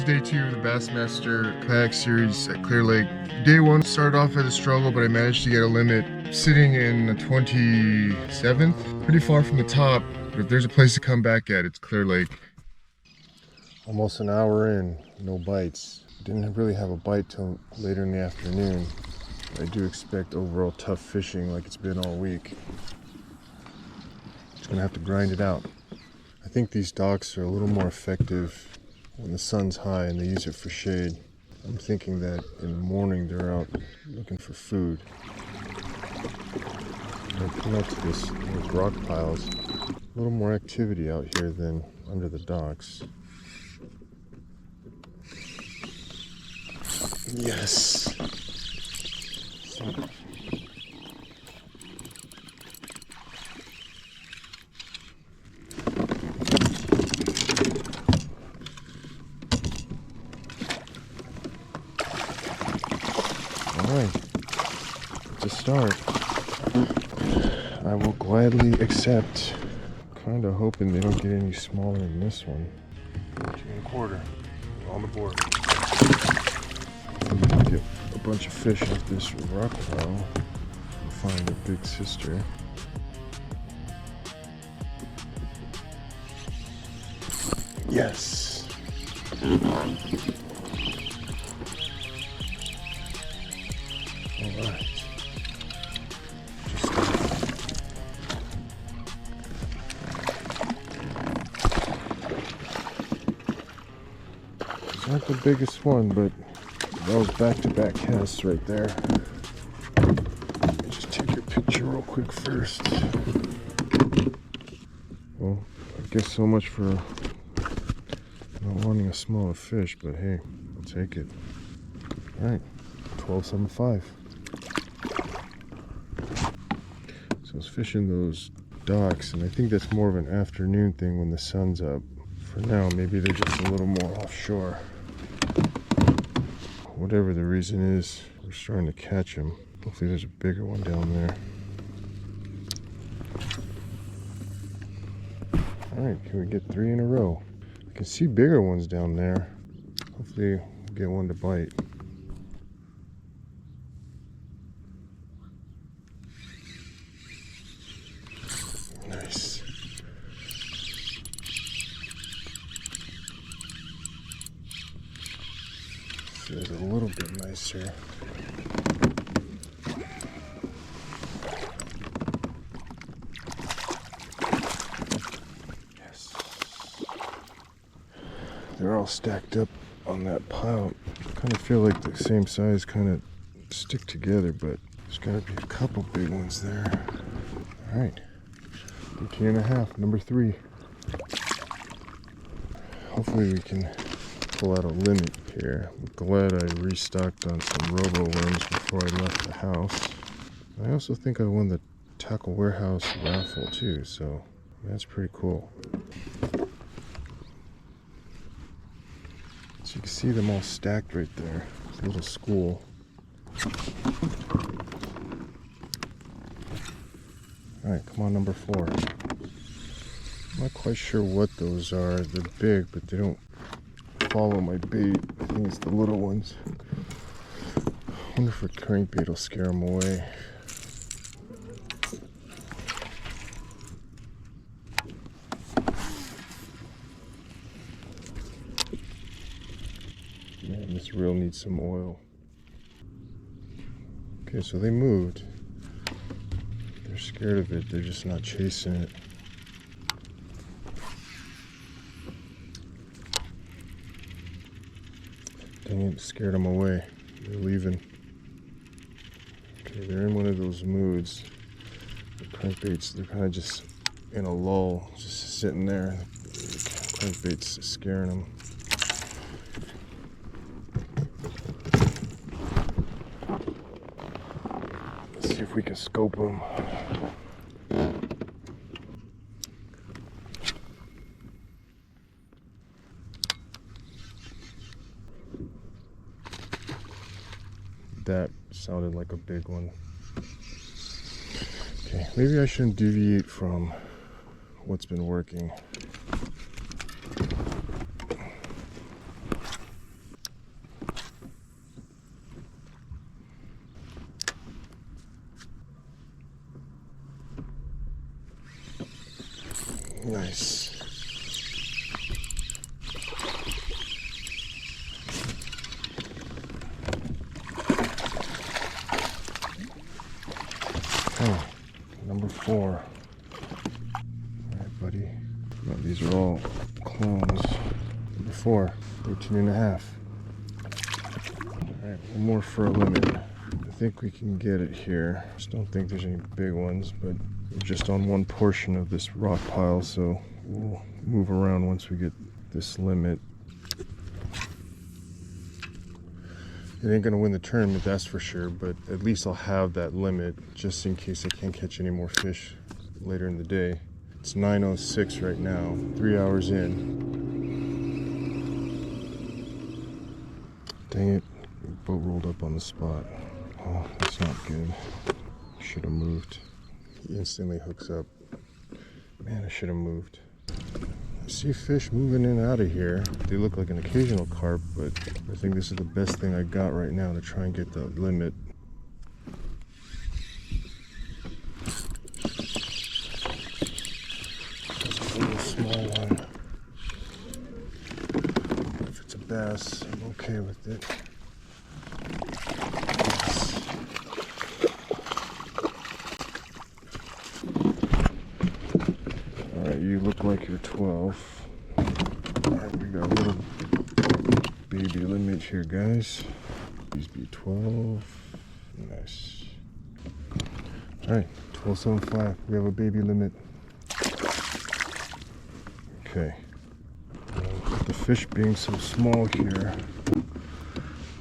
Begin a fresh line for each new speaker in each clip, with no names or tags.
day 2 of the Bassmaster Kayak Series at Clear Lake. Day 1 started off as a struggle, but I managed to get a limit sitting in the 27th. Pretty far from the top, but if there's a place to come back at, it's Clear Lake. Almost an hour in, no bites. Didn't really have a bite till later in the afternoon. I do expect overall tough fishing like it's been all week. Just gonna have to grind it out. I think these docks are a little more effective when the sun's high and they use it for shade. I'm thinking that in the morning they're out looking for food. I come out to these rock piles. A little more activity out here than under the docks. Yes. Alright, to start, I will gladly accept. Kinda hoping they don't get any smaller than this one. 2.25 on the board. I'm gonna get a bunch of fish off this rock pile and find a big sister. Yes! Alright. It's not the biggest one, but that was back-to-back casts right there. Just take your picture real quick first. Well, I guess so much for not wanting a smaller fish, but hey, I'll take it. Alright, 12.75. So I was fishing those docks, and I think that's more of an afternoon thing when the sun's up. For now, maybe they're just a little more offshore. Whatever the reason is, we're starting to catch them. Hopefully there's a bigger one down there. Alright, can we get 3 in a row? I can see bigger ones down there. Hopefully we'll get one to bite. Nice. Feels a little bit nicer. Yes. They're all stacked up on that pile. Kind of feel like the same size kind of stick together, but there's got to be a couple big ones there. All right. 13.5, number 3. Hopefully we can pull out a limit here. I'm glad I restocked on some robo worms before I left the house. I also think I won the Tackle Warehouse raffle too, so that's pretty cool. So you can see them all stacked right there. It's a little school. Alright, come on, number 4. I'm not quite sure what those are. They're big, but they don't follow my bait. I think it's the little ones. I wonder if a crankbait will scare them away. Man, this reel needs some oil. Okay, so they moved. They're scared of it. They're just not chasing it. Dang it, scared them away. They're leaving. Okay, they're in one of those moods. The crankbaits, they're kind of just in a lull, just sitting there. The crankbait's scaring them. Let's see if we can scope them. That sounded like a big one. Okay, maybe I shouldn't deviate from what's been working. Nice. Oh, number 4. All right, buddy. No, these are all clones. Number 4, 13.5. All right, one more for a limit. I think we can get it here. Just don't think there's any big ones, but we're just on one portion of this rock pile, so we'll move around once we get this limit. It ain't gonna win the tournament, that's for sure, but at least I'll have that limit just in case I can't catch any more fish later in the day. It's 9:06 right now, 3 hours in. Dang it, the boat rolled up on the spot. Oh, that's not good. Should have moved. He instantly hooks up. Man, I should have moved. I see fish moving in and out of here. They look like an occasional carp, but I think this is the best thing I got right now to try and get the limit. Just a little small one. If it's a bass, I'm okay with it. You look like you're 12. Alright, we got a little baby limit here, guys. Please be 12. Nice. Alright, 12.75. We have a baby limit. Okay. With the fish being so small here,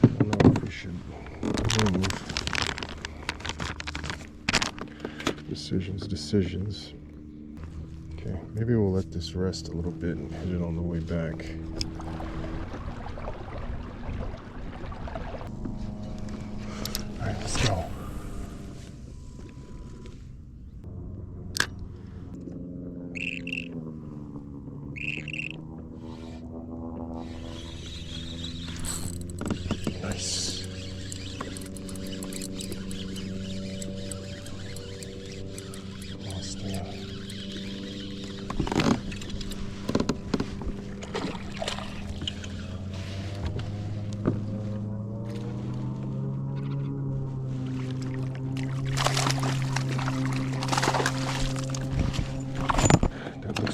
I don't know if we should move. Decisions. Okay, maybe we'll let this rest a little bit and hit it on the way back. All right, let's go. Nice.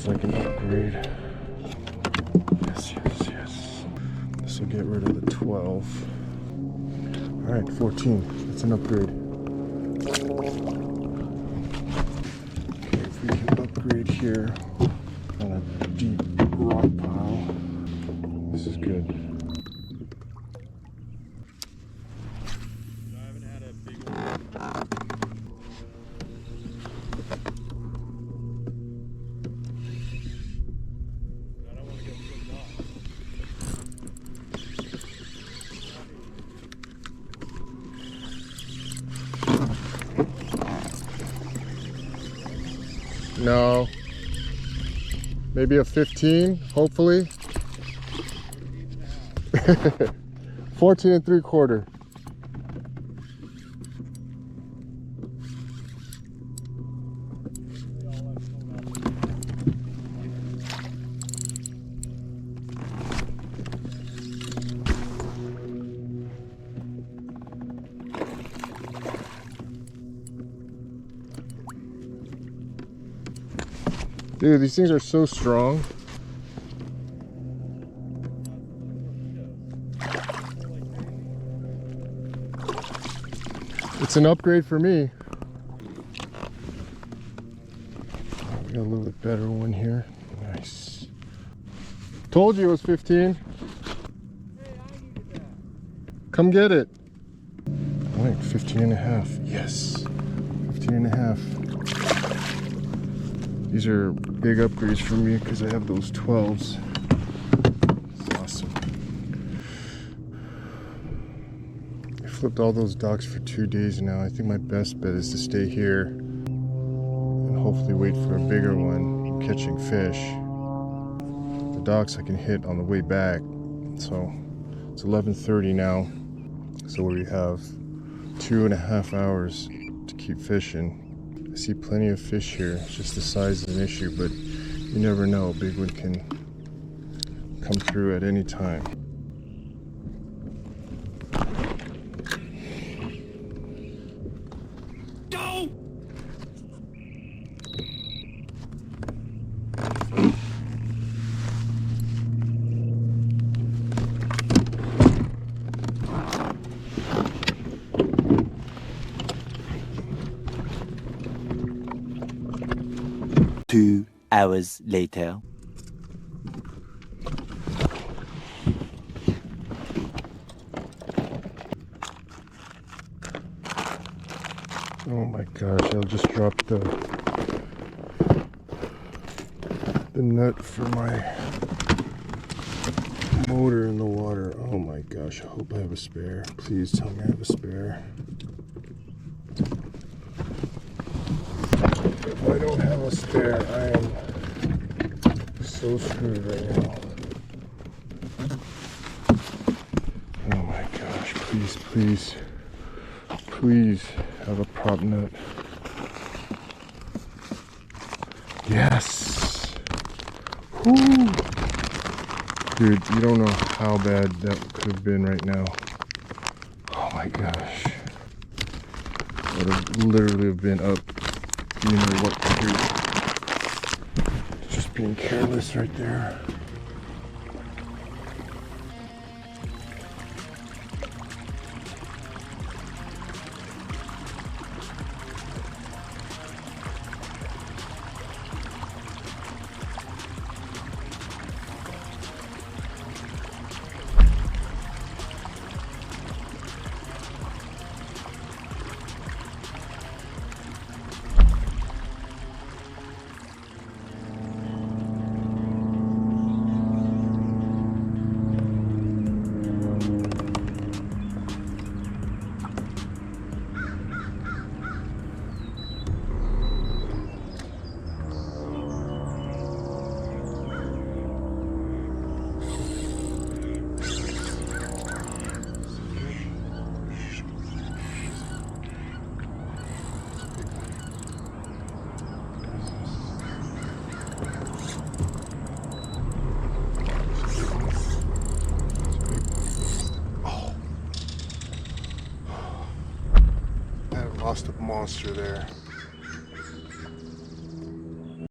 Like an upgrade. Yes. This will get rid of the 12. Alright, 14. That's an upgrade. Okay, if we can upgrade here on a deep rock pile, this is good.
I haven't had a big one.
No. Maybe a 15, hopefully. 14 3/4. Dude, these things are so strong. It's an upgrade for me. We got a little bit better one here. Nice. Told you it was 15. Come get it. All right, 15.5. Yes. 15.5. These are big upgrades for me because I have those 12s. It's awesome. I flipped all those docks for 2 days now. I think my best bet is to stay here and hopefully wait for a bigger one, catching fish. The docks I can hit on the way back. So it's 11:30 now. So we have 2.5 hours to keep fishing. I see plenty of fish here. It's just the size is an issue, but You never know, a big one can come through at any time.
Go!
Two hours later.
Oh my gosh, I'll just drop the nut for my motor in the water. Oh my gosh, I hope I have a spare. Please tell me I have a spare. If I don't have a spare, I am so screwed right now. Oh my gosh, please, please, please have a prop nut. Yes! Woo! Dude, you don't know how bad that could have been right now. Oh my gosh. I would have literally have been up, you know what creek. Just being careless right there. Lost a monster there.